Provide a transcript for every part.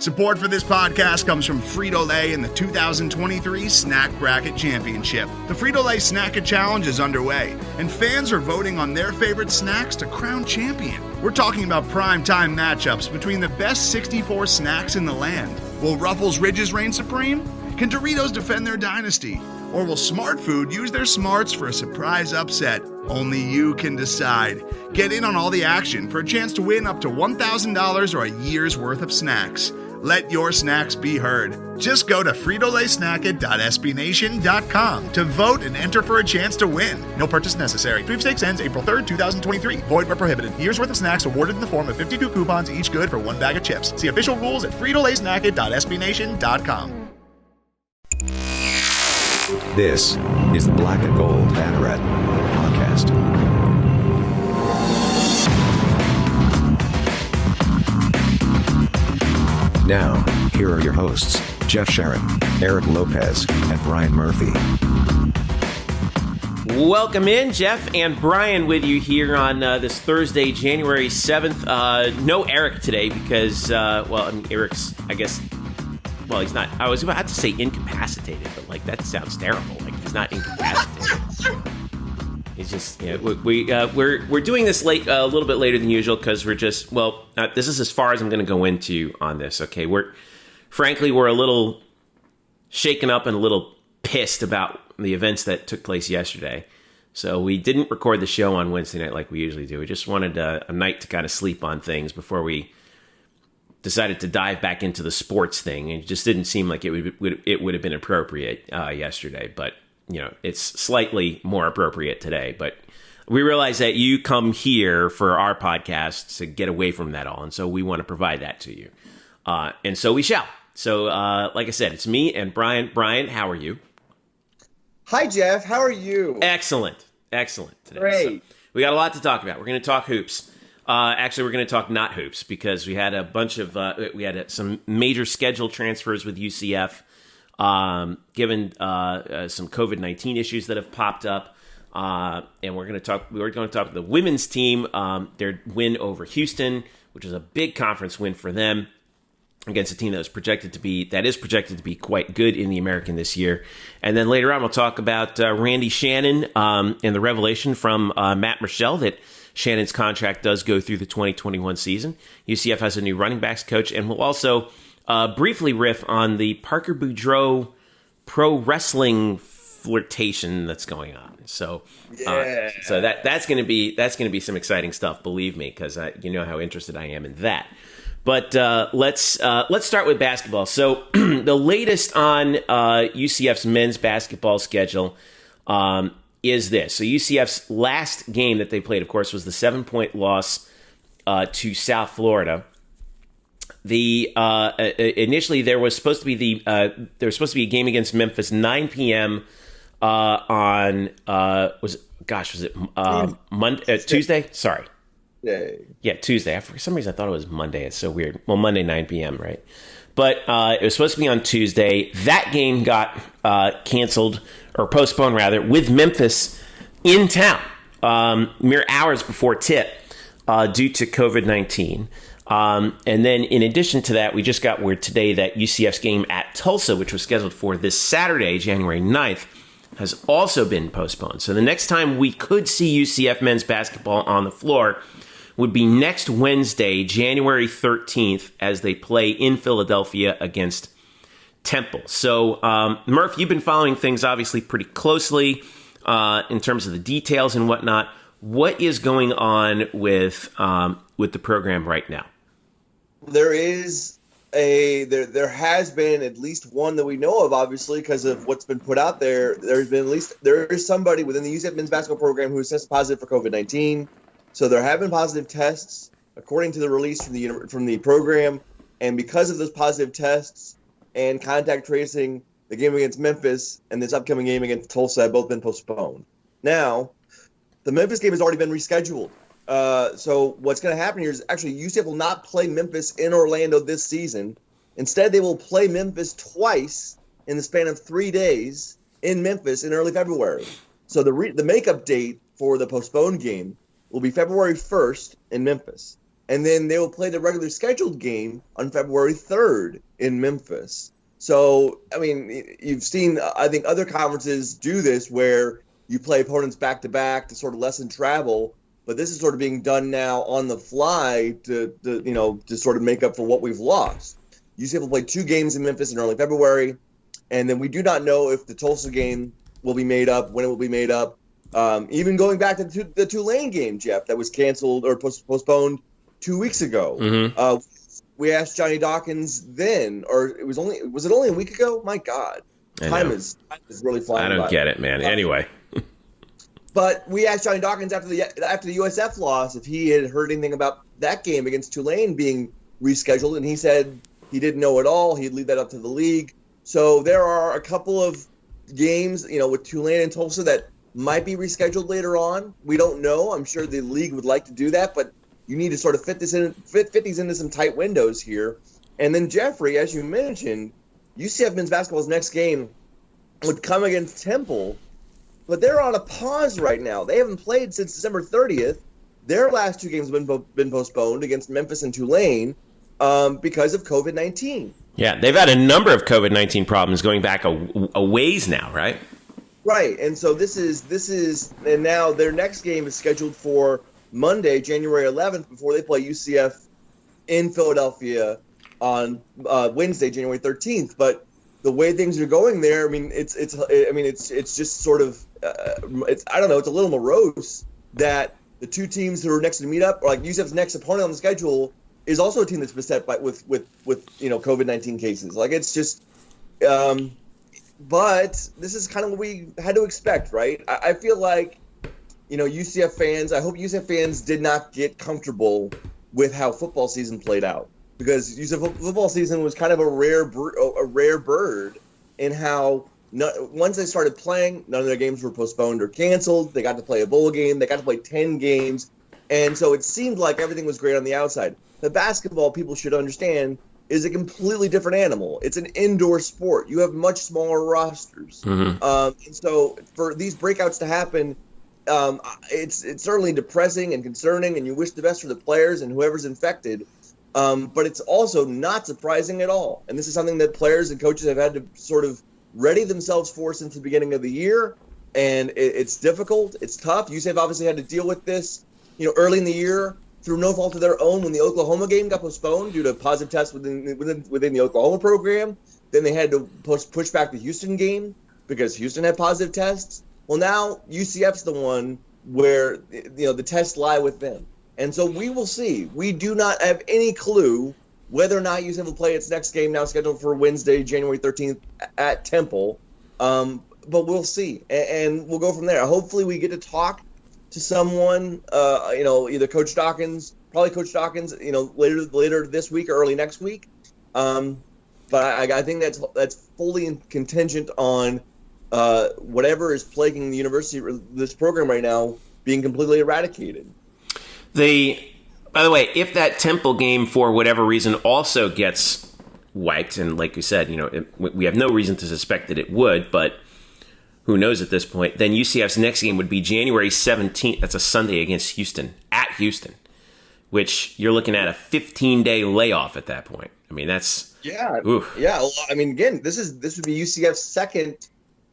Support for this podcast comes from Frito-Lay and the 2023 Snack Bracket Championship. The Frito-Lay Snack-It Challenge is underway, and fans are voting on their favorite snacks to crown champion. We're talking about prime-time matchups between the best 64 snacks in the land. Will Ruffles Ridges reign supreme? Can Doritos defend their dynasty? Or will Smart Food use their smarts for a surprise upset? Only you can decide. Get in on all the action for a chance to win up to $1,000 or a year's worth of snacks. Let your snacks be heard. Just go to fritolaysnacket.sbnation.com to vote and enter for a chance to win. No purchase necessary. Sweepstakes ends April 3rd, 2023. Void where prohibited. Year's worth of snacks awarded in the form of 52 coupons, each good for one bag of chips. See official rules at fritolaysnacket.sbnation.com. This is the Black Gold Banneret Podcast. Now, here are your hosts, Jeff Sharon, Eric Lopez, and Brian Murphy. Welcome in, Jeff and Brian with you here on this Thursday, January 7th. No Eric today because, Eric's, I guess, well, he's not, I was about to say incapacitated, but like that sounds terrible. Like he's not incapacitated. He's just, we're doing this late, a little bit later than usual because we're just, this is as far as I'm going to go into on this. Okay, we're a little shaken up and a little pissed about the events that took place yesterday. So we didn't record the show on Wednesday night like we usually do. We just wanted a night to kind of sleep on things before we decided to dive back into the sports thing. It just didn't seem like it would have been appropriate yesterday, but it's slightly more appropriate today. But we realize that you come here for our podcast to get away from that all, and so we want to provide that to you, and so we shall. So, like I said, it's me and Brian. Brian, how are you? Hi, Jeff. How are you? Excellent today. Great. So we got a lot to talk about. We're going to talk hoops. Actually, we're going to talk not hoops because we had a bunch of some major schedule transfers with UCF, given some COVID-19 issues that have popped up, and we're going to talk about the women's team, their win over Houston, which is a big conference win for them against a team that is projected to be quite good in the American this year. And then later on, we'll talk about Randy Shannon and the revelation from Matt Michelle that Shannon's contract does go through the 2021 season. UCF has a new running backs coach, and we'll also briefly riff on the Parker Boudreaux pro wrestling flirtation that's going on. So, that's going to be some exciting stuff. Believe me, because you know how interested I am in that. But let's start with basketball. So the latest on UCF's men's basketball schedule is this. So UCF's last game that they played, of course, was the 7-point loss to South Florida. Initially there was supposed to be a game against Memphis 9 p.m. on Monday, Tuesday? Sorry. Yeah, Tuesday. For some reason I thought it was Monday. It's so weird. Well, Monday 9 p.m., right? But it was supposed to be on Tuesday. That game got canceled, or postponed rather, with Memphis in town mere hours before tip due to COVID-19. And then in addition to that, we just got word today that UCF's game at Tulsa, which was scheduled for this Saturday, January 9th, has also been postponed. So the next time we could see UCF men's basketball on the floor would be next Wednesday, January 13th, as they play in Philadelphia against Temple. So, Murph, you've been following things obviously pretty closely in terms of the details and whatnot. What is going on with the program right now? There has been at least one that we know of, obviously, because of what's been put out there. There is somebody within the UCF men's basketball program who has tested positive for COVID-19. So there have been positive tests, according to the release from the program. And because of those positive tests and contact tracing, the game against Memphis and this upcoming game against Tulsa have both been postponed. Now, the Memphis game has already been rescheduled. So what's going to happen here is actually UCF will not play Memphis in Orlando this season. Instead, they will play Memphis twice in the span of 3 days in Memphis in early February. So the makeup date for the postponed game will be February 1st in Memphis. and then they will play the regular scheduled game on February 3rd in Memphis. So, I mean, you've seen, I think, other conferences do this where you play opponents back-to-back to sort of lessen travel, but this is sort of being done now on the fly to sort of make up for what we've lost. UCF will play 2 games in Memphis in early February, and then we do not know if the Tulsa game will be made up, when it will be made up. Even going back to the Tulane game, Jeff, that was canceled or postponed 2 weeks ago. Mm-hmm. We asked Johnny Dawkins then, or was it only a week ago? My God, time is really flying by. I don't get it, man. Anyway, but we asked Johnny Dawkins after the USF loss if he had heard anything about that game against Tulane being rescheduled, and he said he didn't know at all. He'd leave that up to the league. So there are a couple of games, with Tulane and Tulsa that might be rescheduled later on. We don't know. I'm sure the league would like to do that, but you need to sort of fit these into some tight windows here. And then, Jeffrey, as you mentioned, UCF men's basketball's next game would come against Temple, but they're on a pause right now. They haven't played since December 30th. Their last 2 games have been postponed against Memphis and Tulane because of COVID-19. Yeah, they've had a number of COVID-19 problems going back a ways now, right? Right, and so this is, and now their next game is scheduled for Monday, January 11th, before they play UCF in Philadelphia on Wednesday, January 13th. But the way things are going there, I mean, it's just sort of, it's a little morose that the 2 teams who are next to meet up, or like UCF's next opponent on the schedule, is also a team that's beset by with COVID-19 cases. Like, it's just, but this is kind of what we had to expect, right? I feel like, UCF fans, I hope UCF fans did not get comfortable with how football season played out, because UCF football season was kind of a rare bird in how once they started playing, none of their games were postponed or canceled. They got to play a bowl game. They got to play 10 games. And so it seemed like everything was great on the outside. The basketball, people should understand, is a completely different animal. It's an indoor sport. You have much smaller rosters. Mm-hmm. And so for these breakouts to happen, it's certainly depressing and concerning, and you wish the best for the players and whoever's infected. But it's also not surprising at all. And this is something that players and coaches have had to sort of ready themselves for since the beginning of the year. And it's difficult. It's tough. UCF obviously had to deal with this, early in the year through no fault of their own when the Oklahoma game got postponed due to positive tests within the Oklahoma program. Then they had to push back the Houston game because Houston had positive tests. Well, now UCF's the one where the tests lie with them. And so we will see. We do not have any clue whether or not UCF will play its next game, now scheduled for Wednesday, January 13th at Temple. But we'll see. And we'll go from there. Hopefully we get to talk to someone, either Coach Dawkins, later this week or early next week. But I think that's fully contingent on whatever is plaguing the university, this program right now, being completely eradicated. By the way, if that Temple game for whatever reason also gets wiped, and like you said, we have no reason to suspect that it would, but who knows at this point, then UCF's next game would be January 17th. That's a Sunday against Houston, at Houston, which you're looking at a 15-day layoff at that point. I mean, that's... Yeah. Oof. Yeah. Well, I mean, again, this would be UCF's second,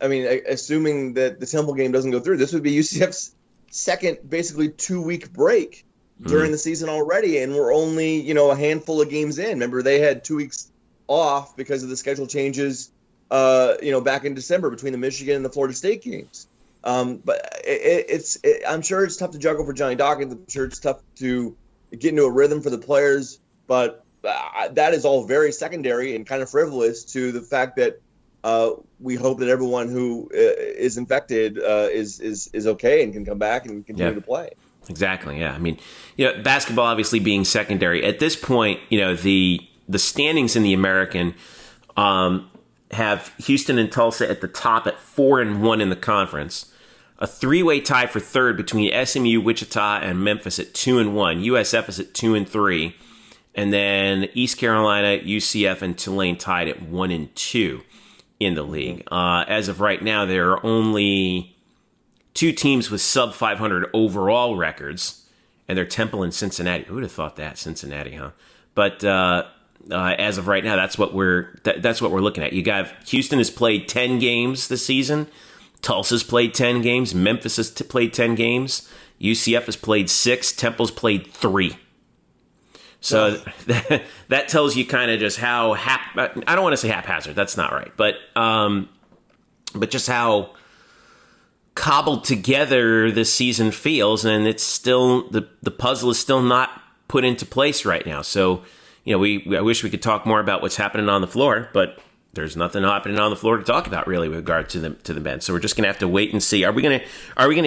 assuming that the Temple game doesn't go through, this would be UCF's second basically 2-week break during the season already, and we're only, a handful of games in. Remember, they had 2 weeks off because of the schedule changes back in December between the Michigan and the Florida State games. But I'm sure it's tough to juggle for Johnny Dawkins. I'm sure it's tough to get into a rhythm for the players, but that is all very secondary and kind of frivolous to the fact that we hope that everyone who is infected is okay and can come back and continue to play. Exactly. Yeah. I mean, basketball obviously being secondary at this point. The standings in the American have Houston and Tulsa at the top at 4-1 in the conference. A 3-way tie for third between SMU, Wichita, and Memphis at 2-1. USF is at 2-3, and then East Carolina, UCF, and Tulane tied at 1-2 in the league. As of right now, there are only 2 teams with sub 500 overall records, and they're Temple and Cincinnati. Who would have thought that, Cincinnati, huh? But as of right now, that's what we're looking at. You got Houston has played 10 games this season. Tulsa's played 10 games. Memphis has played 10 games. UCF has played 6. Temple's played 3. So that tells you kind of just how I don't want to say haphazard. That's not right, but just how cobbled together this season feels, and it's still the puzzle is still not put into place right now. So, I wish we could talk more about what's happening on the floor, but there's nothing happening on the floor to talk about really with regard to the men. So we're just gonna have to wait and see. Are we gonna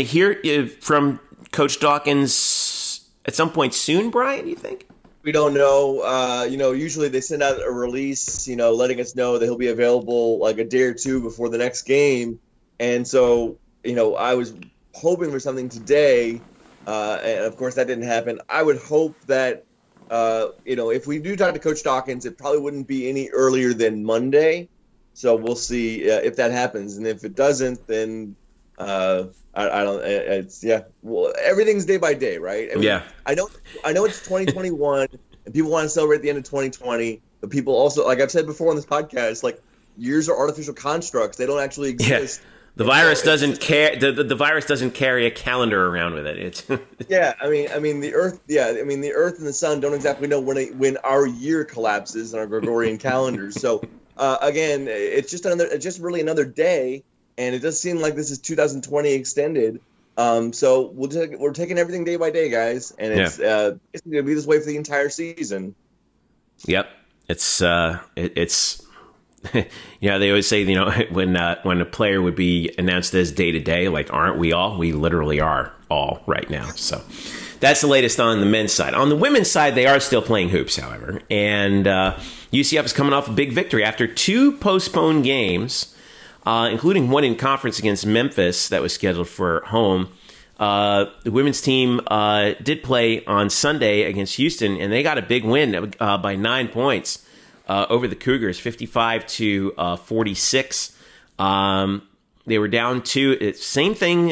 hear from Coach Dawkins at some point soon, Brian? Do you think? We don't know. Usually they send out a release, letting us know that he'll be available like a day or two before the next game. And so, I was hoping for something today, and of course that didn't happen. I would hope that, if we do talk to Coach Dawkins, it probably wouldn't be any earlier than Monday. So we'll see if that happens. And if it doesn't, then I don't. It's Well, everything's day by day, right? I know it's 2021, and people want to celebrate the end of 2020. But people also, like I've said before on this podcast, like years are artificial constructs. They don't actually exist. Yeah. The virus doesn't care. The virus doesn't carry a calendar around with it. It's the Earth. The Earth and the sun don't exactly know when our year collapses in our Gregorian calendars. So again, it's just really another day. And it does seem like this is 2020 extended. So we're taking everything day by day, guys. And it's going to be this way for the entire season. Yep. It's they always say, when a player would be announced as day to day, like, aren't we all? We literally are all right now. So that's the latest on the men's side. On the women's side, they are still playing hoops, however. And UCF is coming off a big victory after 2 postponed games. Including one in conference against Memphis that was scheduled for home. The women's team did play on Sunday against Houston, and they got a big win by 9 points over the Cougars, 55-46. They were down 2. Same thing,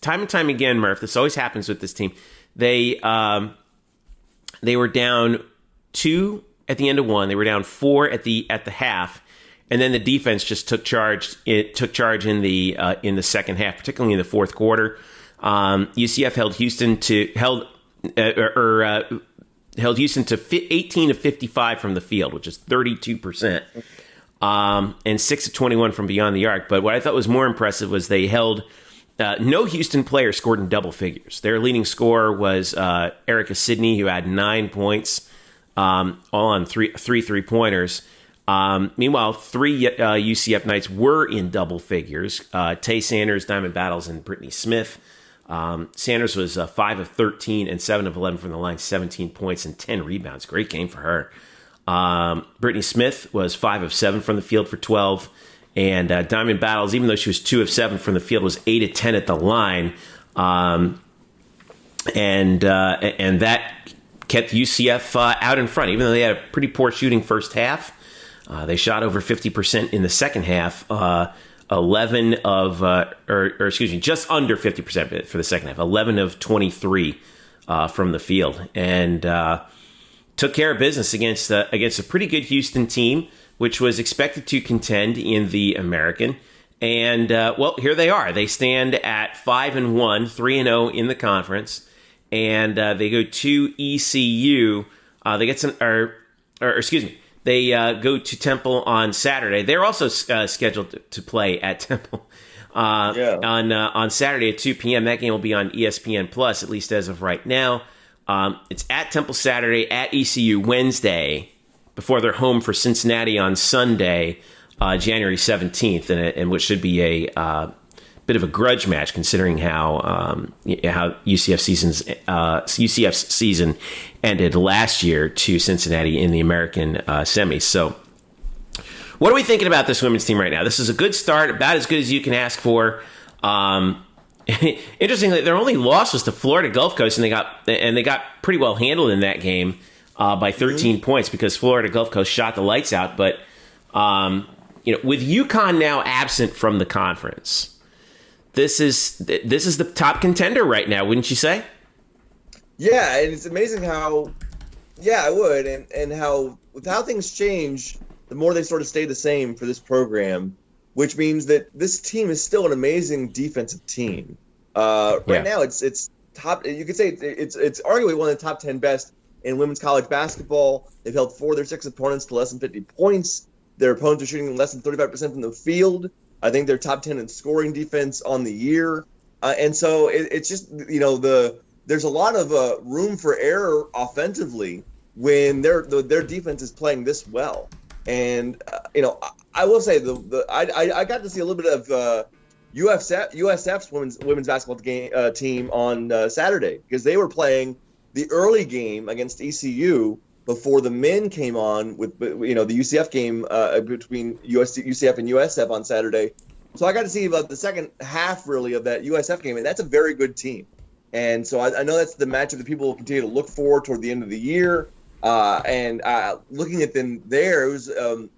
time and time again, Murph. This always happens with this team. They were down 2 at the end of 1. They were down 4 at the half. And then the defense just took charge. It took charge in the second half, particularly in the fourth quarter. UCF held Houston to 18 of 55 from the field, which is 32%, and 6 of 21 from beyond the arc. But what I thought was more impressive was they held no Houston player scored in double figures. Their leading scorer was Erica Sidney, who had 9 points, all on three 3-pointers. Meanwhile, 3 UCF Knights were in double figures. Tay Sanders, Diamond Battles, and Brittany Smith. Sanders was 5 of 13 and 7 of 11 from the line, 17 points and 10 rebounds. Great game for her. Brittany Smith was 5 of 7 from the field for 12. And Diamond Battles, even though she was 2 of 7 from the field, was 8 of 10 at the line. And that kept UCF out in front, even though they had a pretty poor shooting first half. They shot over 50% in the second half, just under 50% for the second half, 11 of 23 from the field, and took care of business against a pretty good Houston team, which was expected to contend in the American. And, here they are. They stand at 5-1, 3-0 in the conference, and they go to ECU. They go to Temple on Saturday. They're also scheduled to play at Temple on Saturday at 2 p.m. That game will be on ESPN Plus, at least as of right now. It's at Temple Saturday, at ECU Wednesday, before they're home for Cincinnati on Sunday, January 17th, and which should be a bit of a grudge match considering how UCF's season ended last year to Cincinnati in the American semis. So what are we thinking about this women's team right now? This is a good start, about as good as you can ask for. Interestingly, their only loss was to Florida Gulf Coast, and they got pretty well handled in that game by 13 points because Florida Gulf Coast shot the lights out. But with UConn now absent from the conference, this is the top contender right now, wouldn't you say? Yeah, and it's amazing how, I would, and how with how things change, the more they sort of stay the same for this program, which means that this team is still an amazing defensive team. Right now, it's top. You could say it's arguably one of the top 10 best in women's college basketball. They've held 4 of their 6 opponents to less than 50 points. Their opponents are shooting less than 35% from the field. I think they're top 10 in scoring defense on the year. And so it's just, there's a lot of room for error offensively when their defense is playing this well. And, I will say I got to see a little bit of USF's women's basketball team on Saturday, because they were playing the early game against ECU before the men came on with, the UCF game between UCF and USF on Saturday. So I got to see about the second half, really, of that USF game, and that's a very good team. And so I know that's the matchup that people will continue to look for toward the end of the year. And looking at them there, it was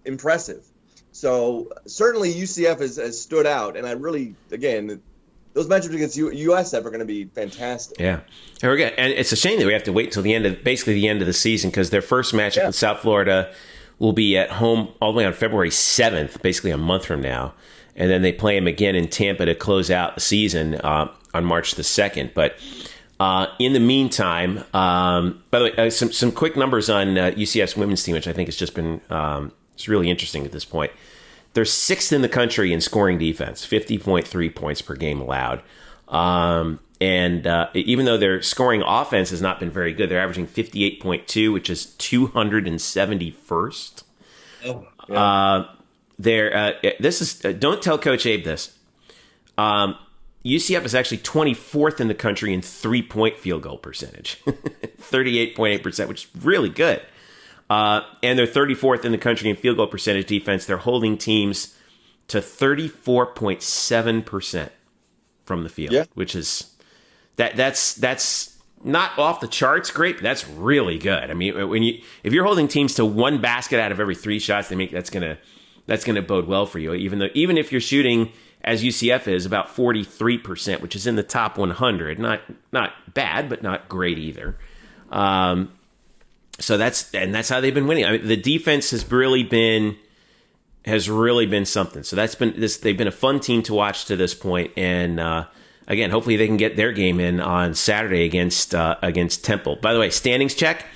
impressive. So certainly UCF has stood out, and I really, again, those matchups against USF are going to be fantastic. Yeah, and we're good. And it's a shame that we have to wait till the end of the season, because their first matchup with South Florida will be at home all the way on February 7th, basically a month from now, and then they play them again in Tampa to close out the season on March the 2nd. But in the meantime, by the way, some quick numbers on UCF's women's team, which I think has just been it's really interesting at this point. They're 6th in the country in scoring defense, 50.3 points per game allowed. And even though their scoring offense has not been very good, they're averaging 58.2, which is 271st. Oh, yeah. This is don't tell Coach Abe this. UCF is actually 24th in the country in 3-point field goal percentage, 38.8%, which is really good. And they're 34th in the country in field goal percentage defense. They're holding teams to 34.7% from the field, which is that's not off the charts great, but that's really good. I mean, if you're holding teams to 1 basket out of every 3 shots they make, that's gonna bode well for you. Even if you're shooting, as UCF is, about 43%, which is in the top 100, not bad, but not great either. So that's how they've been winning. I mean, the defense has really been something. So that's been this. They've been a fun team to watch to this point. And again, hopefully they can get their game in on Saturday against Temple. By the way, standings check: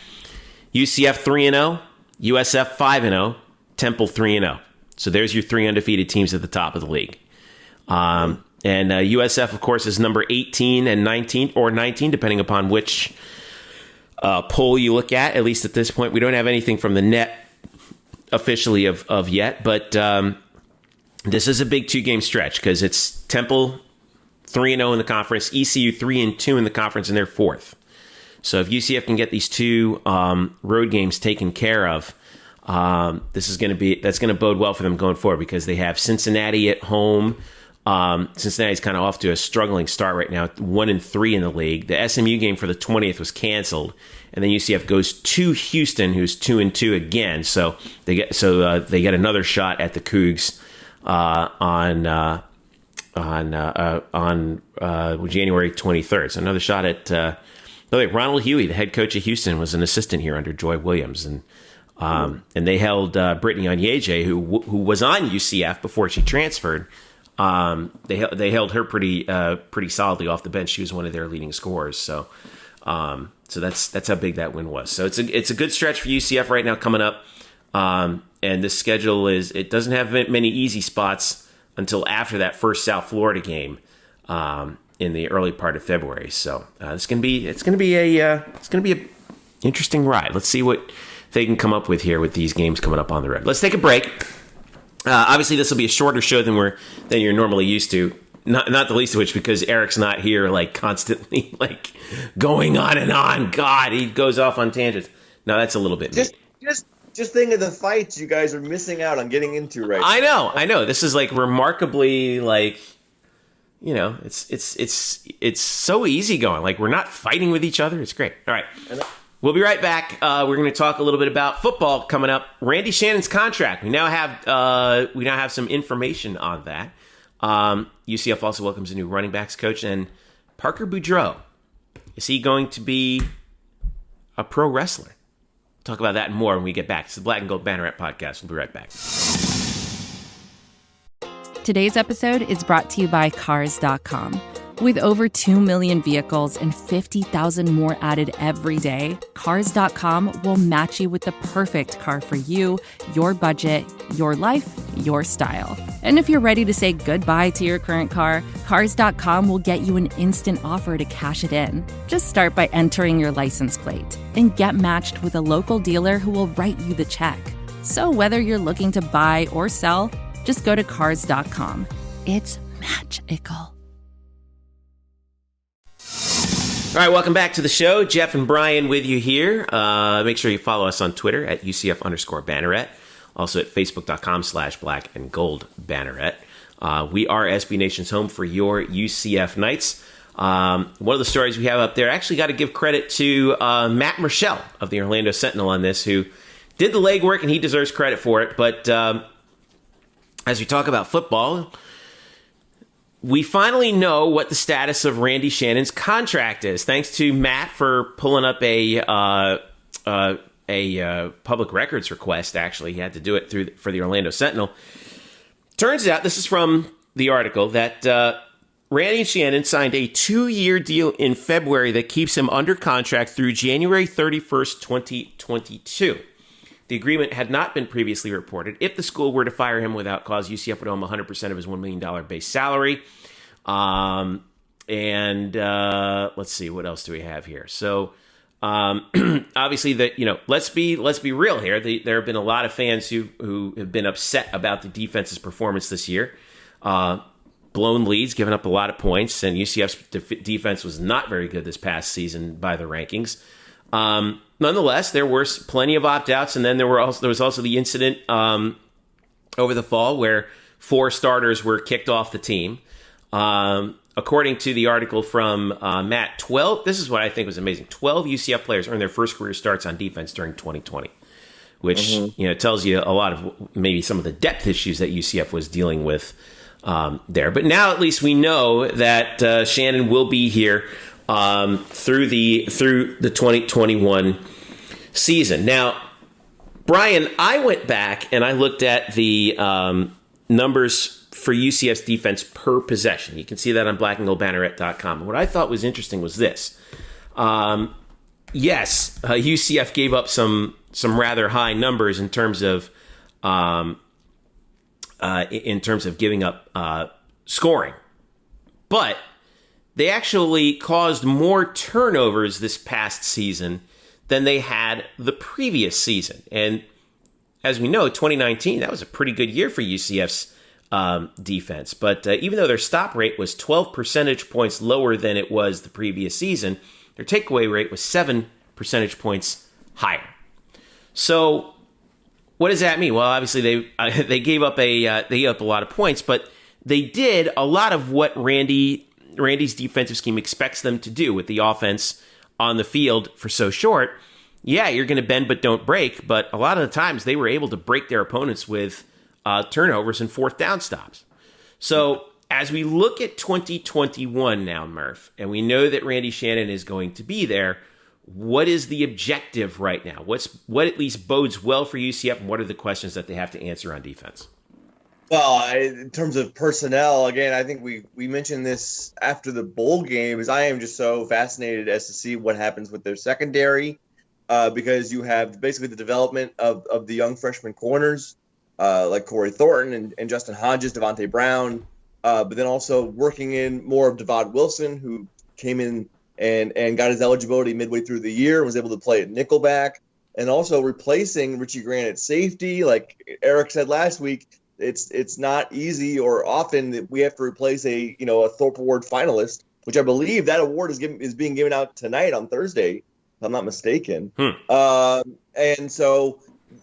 UCF 3-0, USF 5-0, Temple 3-0. So there's your 3 undefeated teams at the top of the league. And USF, of course, is number 18 and 19, or 19, depending upon which poll you look at least at this point. We don't have anything from the net officially of yet, but this is a big 2-game stretch, because it's Temple 3-0 in the conference, ECU 3-2 in the conference, and they're 4th. So if UCF can get these 2 road games taken care of, that's going to bode well for them going forward, because they have Cincinnati at home. Cincinnati's kind of off to a struggling start right now, 1-3 in the league. The SMU game for the 20th was canceled, and then UCF goes to Houston, who's 2-2 again. So they get another shot at the Cougs on January 23rd. So another shot at. By the way, Ronald Huey, the head coach of Houston, was an assistant here under Joy Williams, and they held Brittany Onyeje, who was on UCF before she transferred. They held her pretty solidly off the bench. She was one of their leading scorers. So that's how big that win was. So it's a good stretch for UCF right now coming up. And the schedule it doesn't have many easy spots until after that first South Florida game in the early part of February. So it's gonna be a interesting ride. Let's see what they can come up with here with these games coming up on the road. Let's take a break. Obviously, this will be a shorter show than you're normally used to. Not the least of which because Eric's not here, constantly, going on and on. God, he goes off on tangents. No, that's a little bit just think of the fights you guys are missing out on getting into right now. I know. This is remarkably it's so easy going. We're not fighting with each other. It's great. All right. We'll be right back. We're going to talk a little bit about football coming up. Randy Shannon's contract. We now have some information on that. UCF also welcomes a new running backs coach, and Parker Boudreaux Is he going to be a pro wrestler? Talk about that and more when we get back. It's the Black and Gold Banneret Podcast. We'll be right back. Today's episode is brought to you by Cars.com. With over 2 million vehicles and 50,000 more added every day, Cars.com will match you with the perfect car for you, your budget, your life, your style. And if you're ready to say goodbye to your current car, Cars.com will get you an instant offer to cash it in. Just start by entering your license plate and get matched with a local dealer who will write you the check. So whether you're looking to buy or sell, just go to Cars.com. It's magical. All right, welcome back to the show. Jeff and Brian with you here. Make sure you follow us on Twitter at UCF_Banneret. Also at Facebook.com/Black and Gold Banneret. We are SB Nation's home for your UCF Knights. One of the stories we have up there, actually got to give credit to Matt Marshall of the Orlando Sentinel on this, who did the legwork, and he deserves credit for it. But as we talk about football, we finally know what the status of Randy Shannon's contract is. Thanks to Matt for pulling up a public records request. Actually, he had to do it for the Orlando Sentinel. Turns out, this is from the article, that Randy Shannon signed a 2-year deal in February that keeps him under contract through January 31st, 2022. The agreement had not been previously reported. If the school were to fire him without cause, UCF would owe him 100% of his $1 million base salary. Let's see, what else do we have here? So, obviously, let's be real here. There have been a lot of fans who have been upset about the defense's performance this year. Blown leads, giving up a lot of points, and UCF's defense was not very good this past season by the rankings. Nonetheless, there were plenty of opt-outs, and then there was also the incident over the fall where 4 starters were kicked off the team. According to the article from Matt, this is what I think was amazing. 12 UCF players earned their first career starts on defense during 2020, which tells you a lot of maybe some of the depth issues that UCF was dealing with there. But now at least we know that Shannon will be here through the 2021 season. Now, Brian, I went back and I looked at the numbers for UCF's defense per possession. You can see that on blackandgoldbanneret.com. What I thought was interesting was this. UCF gave up some rather high numbers in terms of giving up scoring, but they actually caused more turnovers this past season than they had the previous season. And as we know, 2019, that was a pretty good year for UCF's defense. But even though their stop rate was 12 percentage points lower than it was the previous season, their takeaway rate was 7 percentage points higher. So what does that mean? Well, obviously they gave up a lot of points, but they did a lot of what Randy's defensive scheme expects them to do with the offense on the field for so short. Yeah, you're going to bend but don't break, but a lot of the times they were able to break their opponents with turnovers and 4th down stops. So as we look at 2021 now, Murph, and we know that Randy Shannon is going to be there, what is the objective right now? What at least bodes well for UCF, and what are the questions that they have to answer on defense? Well, in terms of personnel, again, I think we mentioned this after the bowl game, is I am just so fascinated as to see what happens with their secondary, because you have basically the development of the young freshman corners, like Corey Thornton and Justin Hodges, Devontae Brown, but then also working in more of Devon Wilson, who came in and got his eligibility midway through the year and was able to play at nickelback, and also replacing Richie Grant at safety. Like Eric said last week, it's not easy or often that we have to replace a Thorpe Award finalist, which I believe that award is being given out tonight on Thursday, if I'm not mistaken. And so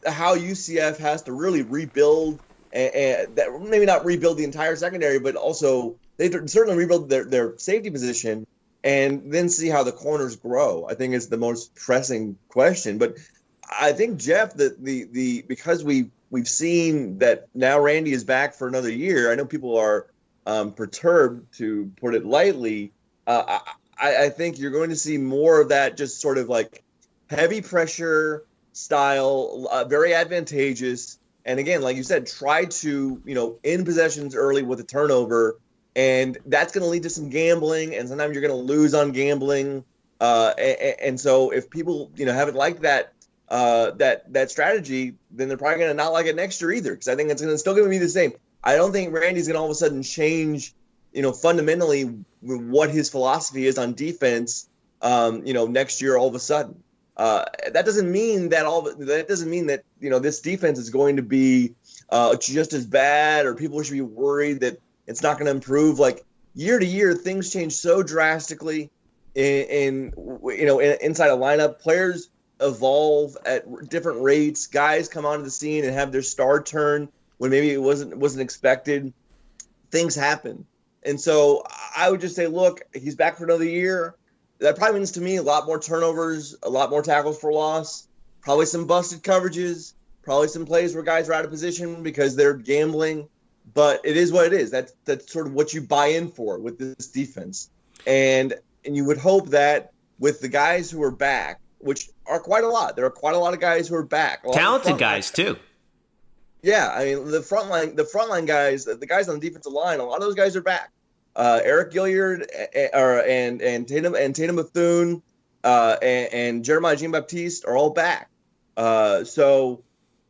how UCF has to really rebuild, and that maybe not rebuild the entire secondary, but also they certainly rebuild their safety position, and then see how the corners grow, I think is the most pressing question. But I think, Jeff, that the because we've seen that now Randy is back for another year, I know people are perturbed, to put it lightly. I think you're going to see more of that, just sort of like heavy pressure style, very advantageous. And again, like you said, try to, end possessions early with a turnover. And that's going to lead to some gambling. And sometimes you're going to lose on gambling. And so if people, haven't liked that strategy, then they're probably going to not like it next year either. Because I think it's still going to be the same. I don't think Randy's going to all of a sudden change, fundamentally what his philosophy is on defense, next year all of a sudden. That doesn't mean that this defense is going to be just as bad, or people should be worried that it's not going to improve. Like year to year, things change so drastically inside a lineup. Players evolve at different rates. Guys come onto the scene and have their star turn when maybe it wasn't expected. Things happen. And so I would just say, look, he's back for another year. That probably means to me a lot more turnovers, a lot more tackles for loss, probably some busted coverages, probably some plays where guys are out of position because they're gambling. But it is what it is. That's sort of what you buy in for with this defense. And you would hope that with the guys who are back, which are quite a lot, there are quite a lot of guys who are back. Talented guys too. Yeah, I mean the frontline guys, the guys on the defensive line, a lot of those guys are back. Eric Gilliard and Tatum Bethune and Jeremiah Jean-Baptiste are all back. So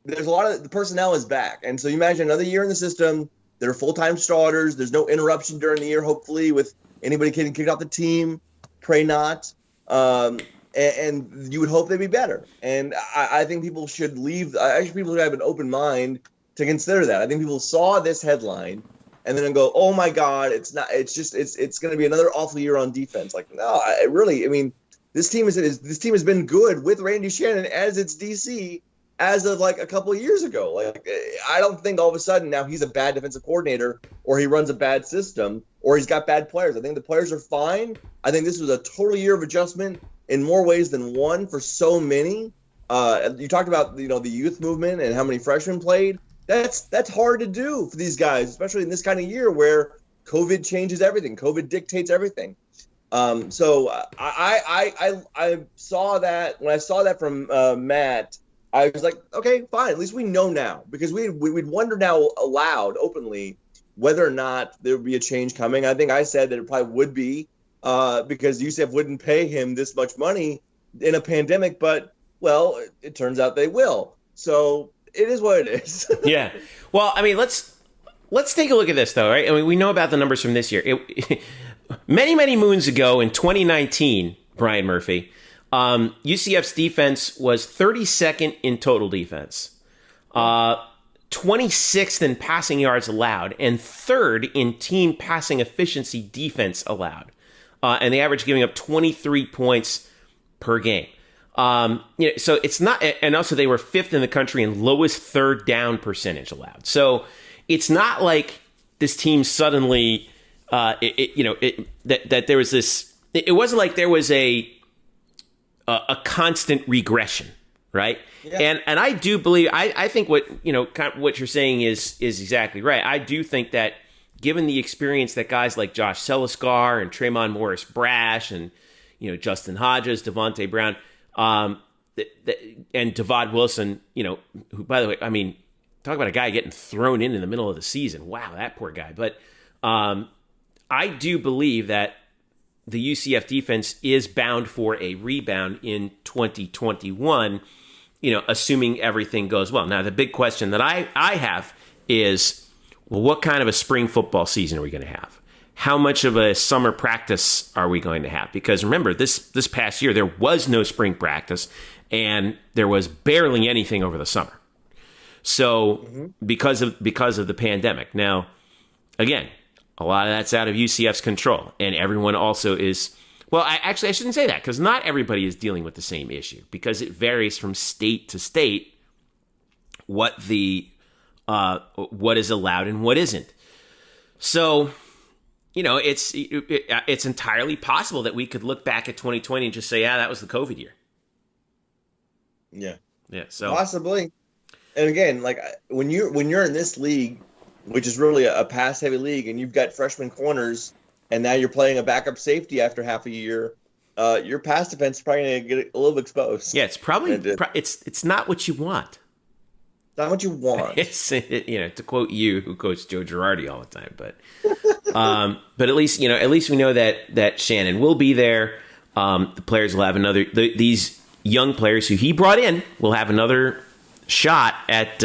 there's a lot of the personnel is back. And so you imagine another year in the system. They're full-time starters. There's no interruption during the year, hopefully, with anybody getting kicked off the team. Pray not. And you would hope they'd be better. And I think people should leave. People should have an open mind to consider that. I think people saw this headline and then go, "Oh my God, it's not. It's going to be another awful year on defense." Like, no, this team has been good with Randy Shannon as its DC as of like a couple of years ago. Like, I don't think all of a sudden now he's a bad defensive coordinator or he runs a bad system or he's got bad players. I think the players are fine. I think this was a total year of adjustment in more ways than one for so many. You talked about the youth movement and how many freshmen played. That's hard to do for these guys, especially in this kind of year where COVID changes everything. COVID dictates everything. So I saw that when I saw that from Matt. I was like, okay, fine. At least we know now, because we'd wonder now aloud, openly, whether or not there would be a change coming. I think I said that it probably would be because UCF wouldn't pay him this much money in a pandemic. But, well, it turns out they will. So it is what it is. Yeah. Well, I mean, let's take a look at this, though, right? I mean, we know about the numbers from this year. Many, many moons ago in 2019, Brian Murphy, UCF's defense was 32nd in total defense, 26th in passing yards allowed, and 3rd in team passing efficiency defense allowed. And they averaged giving up 23 points per game. So it's not, and also they were 5th in the country in lowest third down percentage allowed. So it's not like this team suddenly, that there was this. It wasn't like there was a constant regression, right? Yeah. And I do believe I think what what you're saying is exactly right. I do think that given the experience that guys like Josh Seliscar and Tremont Morris-Brash and Justin Hodges, Devontae Brown, and Devad Wilson, who, by the way, I mean, talk about a guy getting thrown in the middle of the season. Wow, that poor guy. But I do believe that the UCF defense is bound for a rebound in 2021, assuming everything goes well. Now, the big question that I have is, well, what kind of a spring football season are we going to have? How much of a summer practice are we going to have? Because remember, this past year, there was no spring practice, and there was barely anything over the summer. So because of the pandemic. Now, again, a lot of that's out of UCF's control, and everyone also is. Well, I shouldn't say that, because not everybody is dealing with the same issue, because it varies from state to state what is allowed and what isn't. So, it's entirely possible that we could look back at 2020 and just say, yeah, that was the COVID year. Yeah. So possibly. And again, like when you're in this league, which is really a pass-heavy league, and you've got freshman corners and now you're playing a backup safety after half a year, your pass defense is probably going to get a little exposed. Yeah, it's probably it's not what you want. Not what you want. It's, to quote you, who quotes Joe Girardi all the time, but at least we know that Shannon will be there. The players will have these young players who he brought in will have another shot at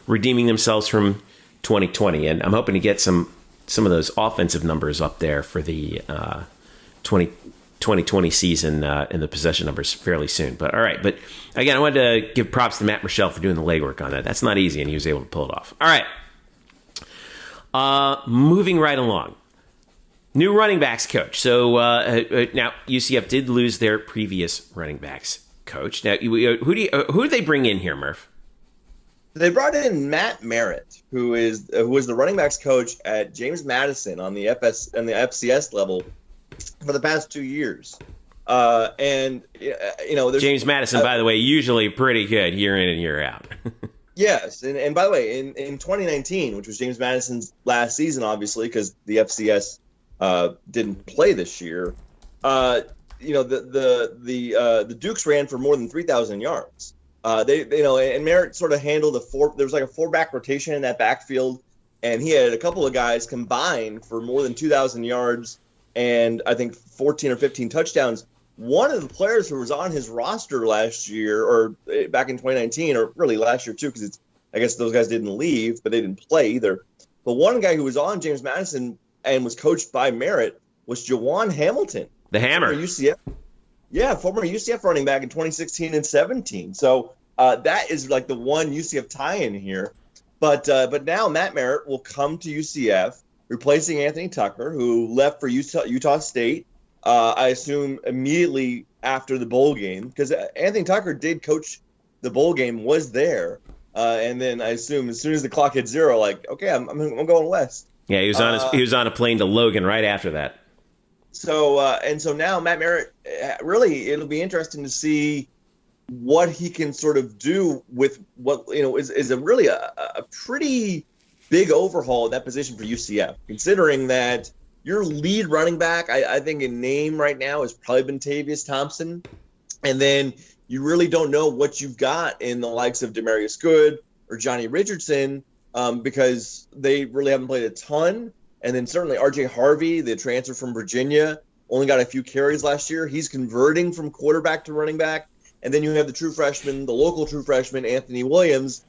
redeeming themselves from 2020, and I'm hoping to get some of those offensive numbers up there for the 2020 season in the possession numbers fairly soon. But all right. But again, I wanted to give props to Matt Michelle for doing the legwork on that. That's not easy, and he was able to pull it off. All right. Moving right along. New running backs coach. So now UCF did lose their previous running backs coach. Now, who did they bring in here, Murph? They brought in Matt Merritt, who was the running backs coach at James Madison on the FCS level for the past 2 years. There's James Madison, by the way, usually pretty good year in and year out. Yes, and by the way, in 2019, which was James Madison's last season, obviously because the FCS didn't play this year, the Dukes ran for more than 3,000 yards. And Merritt sort of handled there was like a 4-back rotation in that backfield, and he had a couple of guys combined for more than 2,000 yards and I think 14 or 15 touchdowns. One of the players who was on his roster last year, or back in 2019, or really last year too, because I guess those guys didn't leave, but they didn't play either. But one guy who was on James Madison and was coached by Merritt was Jawan Hamilton, the Hammer, former UCF running back in 2016 and 17. So that is like the one UCF tie-in here. But now Matt Merritt will come to UCF, replacing Anthony Tucker, who left for Utah State. I assume immediately after the bowl game, because Anthony Tucker did coach the bowl game, was there, and then I assume as soon as the clock hit zero, like, okay, I'm going west. Yeah, he was on a plane to Logan right after that. So now Matt Merritt, really, it'll be interesting to see what he can sort of do with what is a really a pretty big overhaul at that position for UCF, considering that your lead running back, I think in name right now, has probably been Tavius Thompson. And then you really don't know what you've got in the likes of Demarius Good or Johnny Richardson because they really haven't played a ton. And then certainly R.J. Harvey, the transfer from Virginia, only got a few carries last year. He's converting from quarterback to running back. And then you have the local true freshman, Anthony Williams,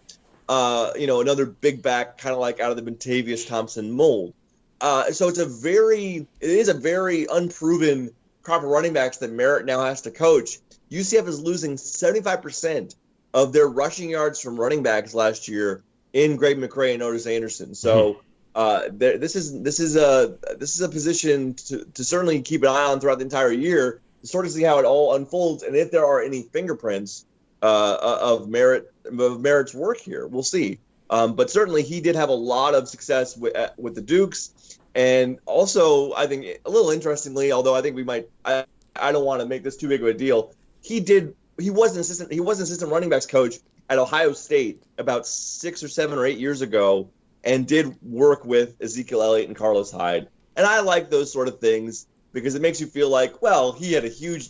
another big back, kind of like out of the Tavius Thompson mold. So it is a very unproven crop of running backs that Merritt now has to coach. UCF is losing 75% of their rushing yards from running backs last year in Greg McCray and Otis Anderson. So this is a position to certainly keep an eye on throughout the entire year to sort of see how it all unfolds and if there are any fingerprints of Merritt's work here. We'll see. But certainly he did have a lot of success with the Dukes. And also, I think a little interestingly, although I think I don't want to make this too big of a deal, he was an assistant running backs coach at Ohio State about 6 or 7 or 8 years ago and did work with Ezekiel Elliott and Carlos Hyde. And I like those sort of things because it makes you feel like, well, he had a huge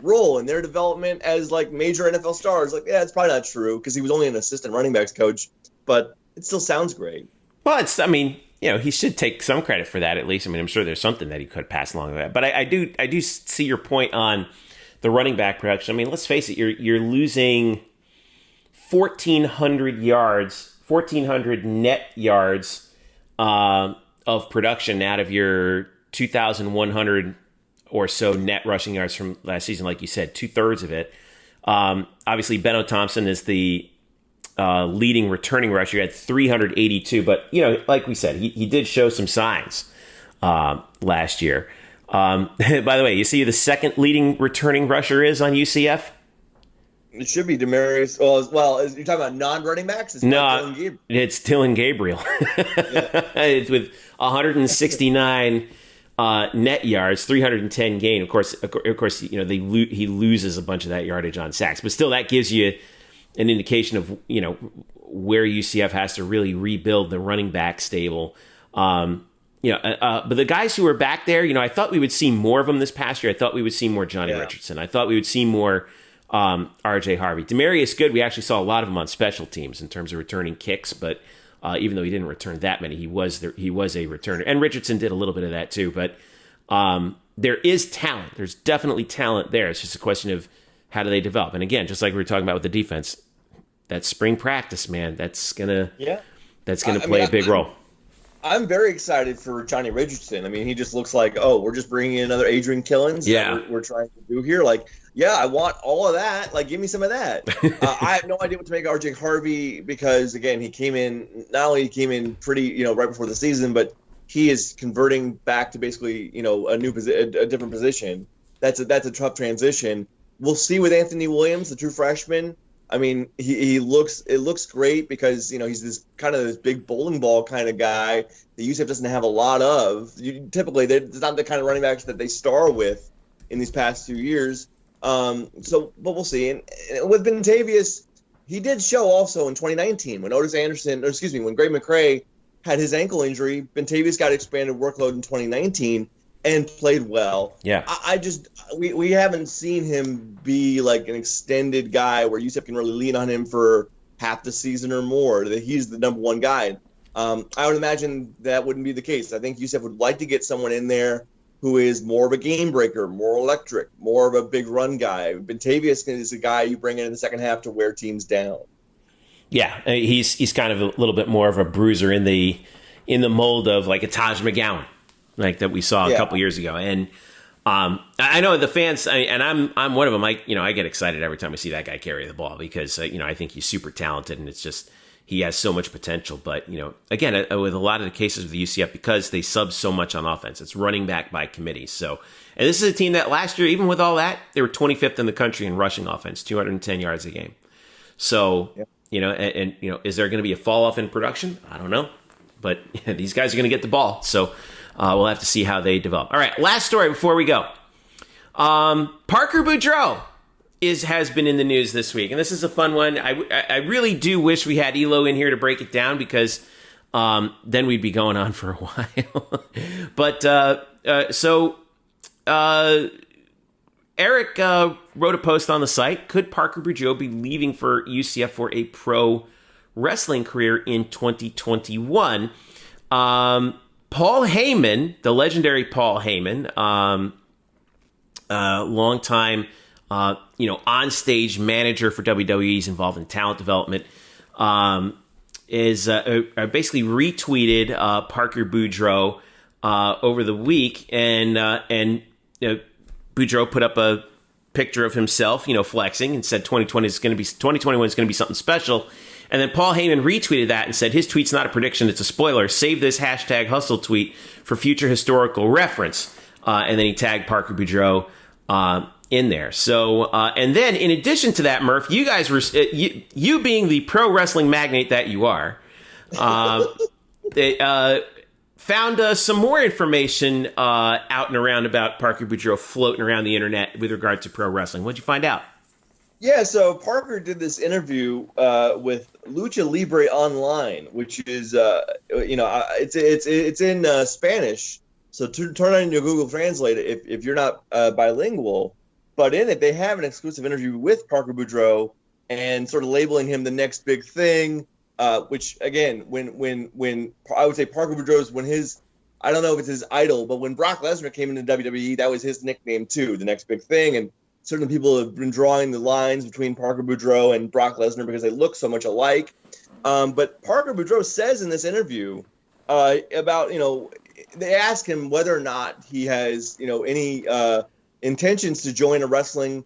role in their development as like major NFL stars. Like, yeah, it's probably not true because he was only an assistant running backs coach, but it still sounds great. Well, he should take some credit for that at least. I'm sure there's something that he could pass along with that. But I do see your point on the running back production. Let's face it, you're losing 1,400 net yards of production out of your 2,100 or so net rushing yards from last season. Like you said, 2/3 of it. Obviously, Benno Thompson is the leading returning rusher. He had 382, but like we said, he did show some signs last year. By the way, you see who the second leading returning rusher is on UCF? It should be Demarius. Well, you're talking about non-running backs? It's Dylan Gabriel. It's with 169 net yards, 310 gain. Of course, he loses a bunch of that yardage on sacks, but still, that gives you an indication of where UCF has to really rebuild the running back stable. but the guys who were back there, I thought we would see more of them this past year. I thought we would see more Johnny Richardson. I thought we would see more R.J. Harvey. Demarius Good, we actually saw a lot of them on special teams in terms of returning kicks, but even though he didn't return that many, he was a returner. And Richardson did a little bit of that too, but there is talent. There's definitely talent there. It's just a question of how do they develop. And again, just like we were talking about with the defense, that spring practice, man, that's gonna play a big role. I'm very excited for Johnny Richardson. I mean, he just looks like, we're just bringing in another Adrian Killens. Yeah, we're trying to do here. Like, I want all of that. Like, give me some of that. I have no idea what to make of R.J. Harvey because, again, he came in pretty, right before the season, but he is converting back to basically, a different position. That's a tough transition. We'll see with Anthony Williams, the true freshman. I mean, it looks great because, he's this big bowling ball kind of guy that UCF doesn't have a lot of. Typically, it's not the kind of running backs that they star with in these past 2 years. But we'll see. And with Bentavious, he did show also in 2019 when when Greg McCrae had his ankle injury. Bentavious got expanded workload in 2019 and played well. Yeah, we haven't seen him be like an extended guy where UCF can really lean on him for half the season or more. That he's the number one guy. I would imagine that wouldn't be the case. I think UCF would like to get someone in there who is more of a game breaker, more electric, more of a big run guy. Bentavious is a guy you bring in the second half to wear teams down. Yeah, he's kind of a little bit more of a bruiser in the mold of like a Taj McGowan, like that we saw a couple years ago. And I know the fans, and I'm one of them. I get excited every time I see that guy carry the ball because I think he's super talented, and it's just he has so much potential. But again, with a lot of the cases with the UCF, because they sub so much on offense, it's running back by committee. So, and this is a team that last year, even with all that, they were 25th in the country in rushing offense, 210 yards a game. So, is there going to be a fall off in production? I don't know, but these guys are going to get the ball. So. We'll have to see how they develop. All right, last story before we go. Parker Boudreaux has been in the news this week, and this is a fun one. I really do wish we had Elo in here to break it down because then we'd be going on for a while. But Eric wrote a post on the site. Could Parker Boudreaux be leaving for UCF for a pro wrestling career in 2021? Paul Heyman, the legendary Paul Heyman, longtime, on-stage manager for WWE, he's involved in talent development, is basically retweeted Parker Boudreaux over the week, and Boudreaux put up a picture of himself, flexing, and said 2021 is going to be something special. And then Paul Heyman retweeted that and said, his tweet's not a prediction, it's a spoiler. Save this hashtag hustle tweet for future historical reference. And then he tagged Parker Boudreaux in there. So, and then in addition to that, Murph, you guys were, you being the pro wrestling magnate that you are, they found some more information out and around about Parker Boudreaux floating around the internet with regard to pro wrestling. What'd you find out? Yeah, so Parker did this interview with Lucha Libre Online, which is, it's in Spanish. So turn on your Google Translate if you're not bilingual. But in it, they have an exclusive interview with Parker Boudreaux and sort of labeling him the next big thing. Which again, when I would say Parker Boudreaux's I don't know if it's his idol, but when Brock Lesnar came into WWE, that was his nickname too, the next big thing. And certain people have been drawing the lines between Parker Boudreaux and Brock Lesnar because they look so much alike. But Parker Boudreaux says in this interview about, they ask him whether or not he has, any intentions to join a wrestling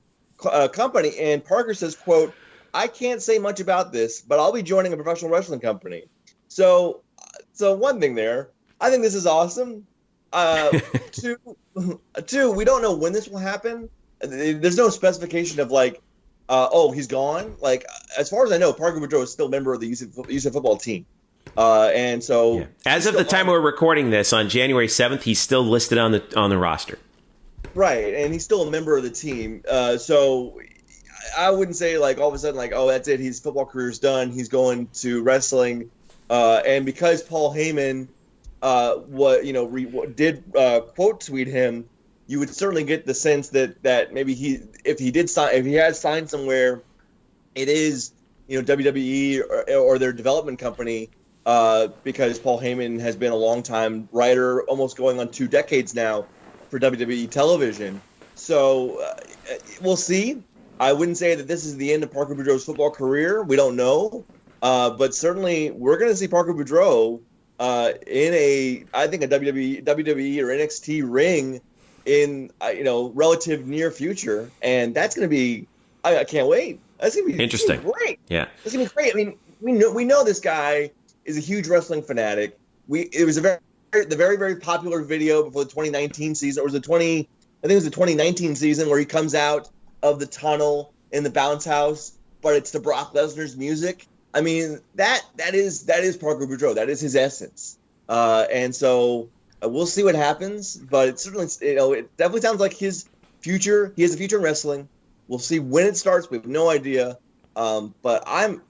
company. And Parker says, quote, "I can't say much about this, but I'll be joining a professional wrestling company." So one thing there, I think this is awesome. Two, we don't know when this will happen. There's no specification of he's gone. Like, as far as I know, Parker Boudreaux is still a member of the UCF football team. And so, yeah. As of the time we're recording this on January 7th, he's still listed on the roster. Right, and he's still a member of the team. So I wouldn't say all of a sudden that's it. His football career's done. He's going to wrestling. And because Paul Heyman quote tweet him, you would certainly get the sense that maybe if he had signed somewhere, it is WWE or their development company, because Paul Heyman has been a longtime writer, almost going on 2 decades now for WWE television. So we'll see. I wouldn't say that this is the end of Parker Boudreaux's football career. We don't know, but certainly we're going to see Parker Boudreaux in a WWE or NXT ring in relative near future, and that's going to be I can't wait. That's going to be interesting. Great. Yeah, it's going to be great. I mean, we know this guy is a huge wrestling fanatic. It was the very very popular video before the 2019 season. Or was it the 2019 season where he comes out of the tunnel in the bounce house, but it's to Brock Lesnar's music. I mean, that is Parker Boudreaux. That is his essence. And so we'll see what happens, but it certainly, it definitely sounds like his future. He has a future in wrestling. We'll see when it starts. We have no idea. But I'm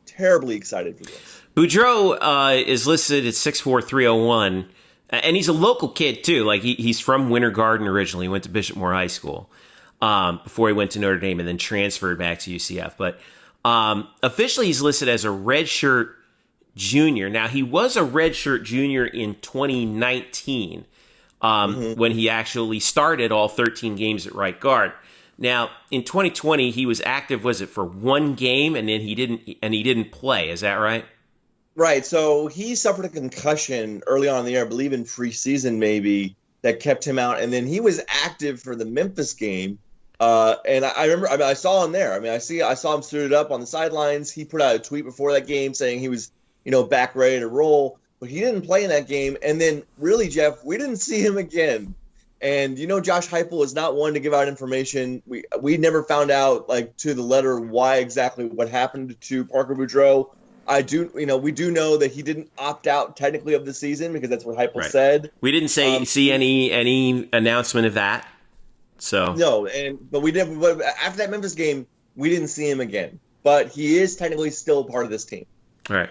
terribly excited for this. Boudreaux is listed at 6'4", 301", and he's a local kid too. Like he's from Winter Garden originally. He went to Bishop Moore High School before he went to Notre Dame and then transferred back to UCF. But officially, he's listed as a redshirt junior. Now, he was a redshirt junior in 2019 when he actually started all 13 games at right guard. Now, in 2020, he was active. Was it for 1 game, and then he didn't play? Is that right? Right. So he suffered a concussion early on in the year, I believe in preseason maybe, that kept him out, and then he was active for the Memphis game. And I remember, I saw him there. I saw him suited up on the sidelines. He put out a tweet before that game saying he was, back ready to roll, but he didn't play in that game. And then really, Jeff, we didn't see him again. And, Josh Heupel is not one to give out information. We never found out, to the letter, why exactly what happened to Parker Boudreaux. We do know that he didn't opt out technically of the season because that's what Heupel said. We didn't see any announcement of that. So no, but after that Memphis game, we didn't see him again. But he is technically still part of this team. All right.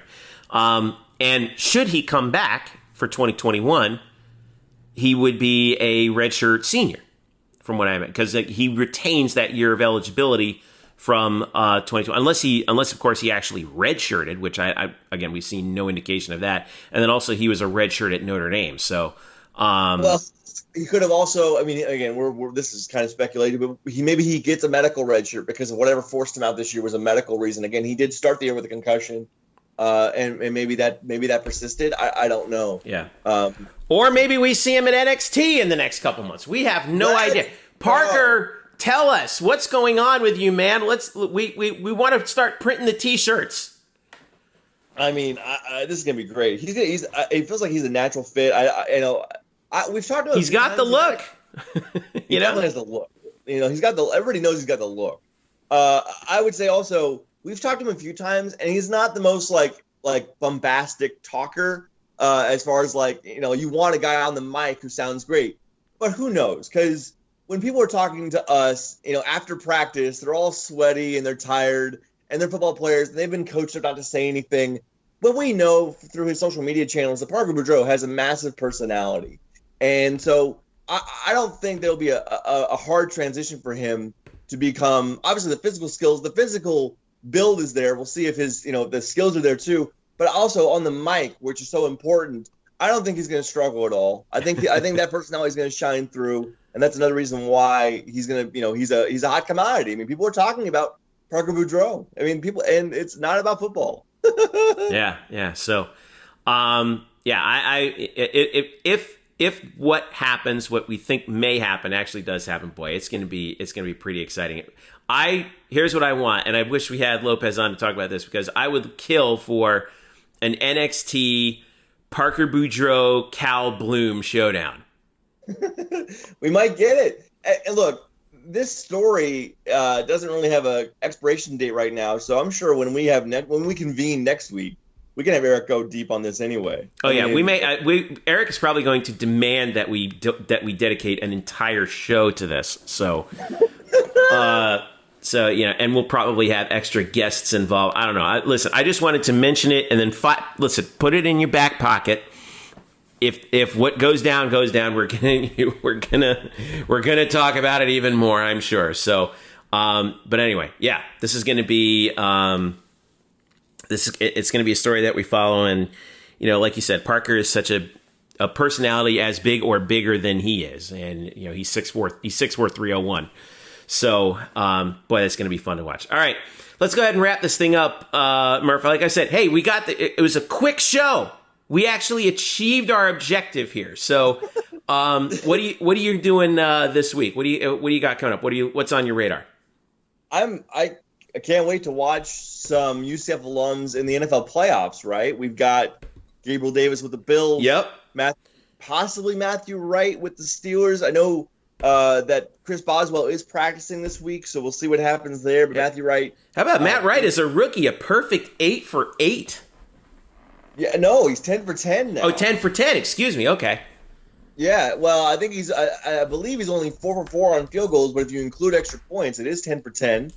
And should he come back for 2021, he would be a redshirt senior, from what I meant, because he retains that year of eligibility from 2020, unless of course he actually redshirted, which I again we've seen no indication of that, and then also he was a redshirt at Notre Dame. So he could have also. I mean, again, this is kind of speculative, but maybe he gets a medical redshirt because of whatever forced him out this year was a medical reason. Again, he did start the year with a concussion. And maybe that persisted. I don't know. Yeah. Or maybe we see him at NXT in the next couple months. We have no idea. Parker, tell us what's going on with you, man. We want to start printing the T-shirts. I mean, this is gonna be great. It feels like he's a natural fit. We've talked about. He's got the look. He definitely has the look. He's got the. Everybody knows he's got the look. I would say also. We've talked to him a few times, and he's not the most like bombastic talker as far as you want a guy on the mic who sounds great. But who knows? Because when people are talking to us, after practice, they're all sweaty and they're tired, and they're football players, and they've been coached up not to say anything. But we know through his social media channels that Parker Boudreaux has a massive personality. And so I don't think there'll be a hard transition for him to become, obviously, the physical skills, the physical build is there. We'll see if his, the skills are there too. But also on the mic, which is so important, I don't think he's going to struggle at all. I think that personality is going to shine through, and that's another reason why he's going to, he's a hot commodity. I mean, people are talking about Parker Boudreaux. I mean, and it's not about football. Yeah. So, if what happens, what we think may happen, actually does happen, boy, it's going to be pretty exciting. Here's what I want, and I wish we had Lopez on to talk about this, because I would kill for an NXT Parker Boudreaux Cal Bloom showdown. We might get it. And look, this story doesn't really have an expiration date right now, so I'm sure when we convene next week, we can have Eric go deep on this anyway. We may. Eric is probably going to demand that we dedicate an entire show to this. So. And we'll probably have extra guests involved. I don't know. Listen, I just wanted to mention it, and then put it in your back pocket. if what goes down, we're gonna talk about it even more, I'm sure. So, but anyway, yeah, this is gonna be it's gonna be a story that we follow, and like you said, Parker is such a personality as big or bigger than he is, and he's 6'4", 301. So, boy, that's gonna be fun to watch. All right, let's go ahead and wrap this thing up, Murph. Like I said, hey, we got it was a quick show. We actually achieved our objective here. So, what are you doing this week? What do you got coming up? What's on your radar? I can't wait to watch some UCF alums in the NFL playoffs. Right, we've got Gabriel Davis with the Bills. Yep. Possibly Matthew Wright with the Steelers. I know that Chris Boswell is practicing this week, so we'll see what happens there. But Matthew Wright. How about Matt Wright as a rookie? A perfect 8 for 8. Yeah, no, he's 10 for 10 now. Oh, 10 for 10. Excuse me. Okay. Yeah, well, I think I believe he's only 4 for 4 on field goals, but if you include extra points, it is 10 for 10.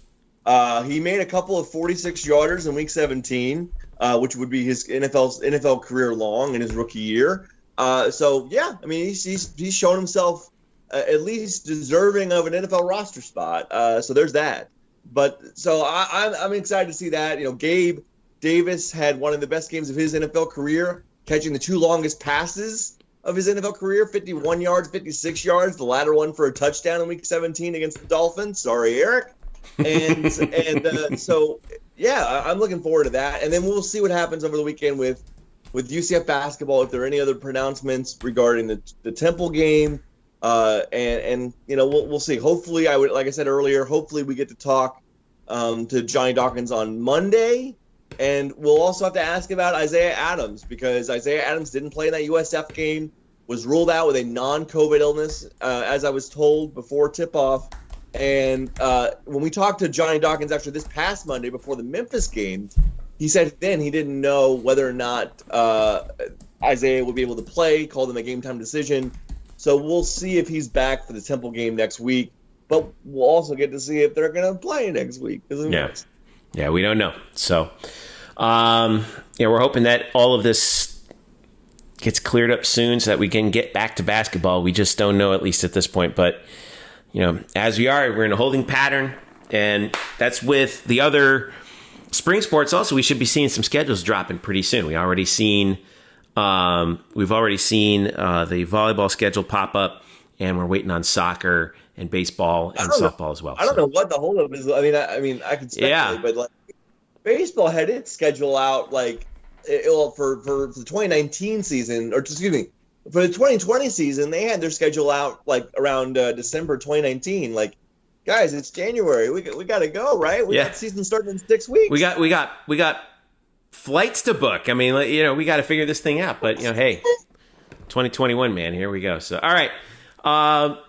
He made a couple of 46-yarders in Week 17, which would be his NFL career long in his rookie year. So yeah, I mean he's shown himself at least deserving of an NFL roster spot. So there's that. But so I'm excited to see that. Gabe Davis had one of the best games of his NFL career, catching the 2 longest passes of his NFL career, 51 yards, 56 yards, the latter one for a touchdown in Week 17 against the Dolphins. Sorry, Eric. And so yeah, I'm looking forward to that. And then we'll see what happens over the weekend with UCF basketball, if there are any other pronouncements regarding the Temple game, and we'll see. Hopefully, like I said earlier, hopefully we get to talk to Johnny Dawkins on Monday, and we'll also have to ask about Isaiah Adams, because Isaiah Adams didn't play in that USF game, was ruled out with a non-COVID illness, as I was told before tip-off. And when we talked to Johnny Dawkins after this past Monday before the Memphis game, he said then he didn't know whether or not Isaiah would be able to play, called him a game-time decision. So we'll see if he's back for the Temple game next week. But we'll also get to see if they're going to play next week. Yeah, we don't know. So, we're hoping that all of this gets cleared up soon so that we can get back to basketball. We just don't know, at least at this point. But, as we're in a holding pattern, and that's with the other spring sports also. We should be seeing some schedules dropping pretty soon. We've already seen the volleyball schedule pop up, and we're waiting on soccer and baseball and softball as well. I don't know what the holdup is. I mean, I can speculate, but like baseball had its schedule out for the 2019 season, or excuse me, for the 2020 season, they had their schedule out around December 2019. Like, guys, it's January. We got to go, right? We got season starting in 6 weeks. We got flights to book. I mean, we got to figure this thing out. But hey, 2021, man, here we go. So, all right.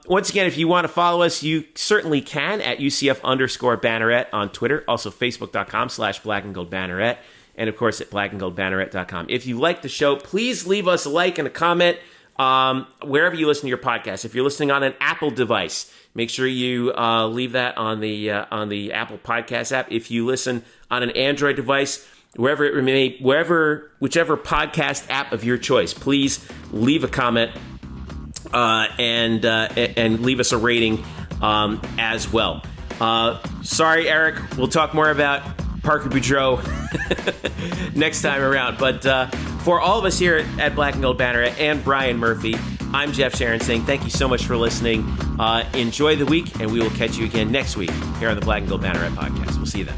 Once again, if you want to follow us, you certainly can at UCF_Banneret on Twitter. Also, Facebook.com/BlackandGoldBanneret. And, of course, at blackandgoldbanneret.com. If you like the show, please leave us a like and a comment wherever you listen to your podcast. If you're listening on an Apple device, make sure you leave that on the Apple Podcast app. If you listen on an Android device, whichever podcast app of your choice, please leave a comment and leave us a rating as well. Sorry, Eric. We'll talk more about Parker Boudreaux next time around. But for all of us here at Black and Gold Banneret and Brian Murphy, I'm Jeff Sharon saying thank you so much for listening. Enjoy the week, and we will catch you again next week here on the Black and Gold Banneret Podcast. We'll see you then.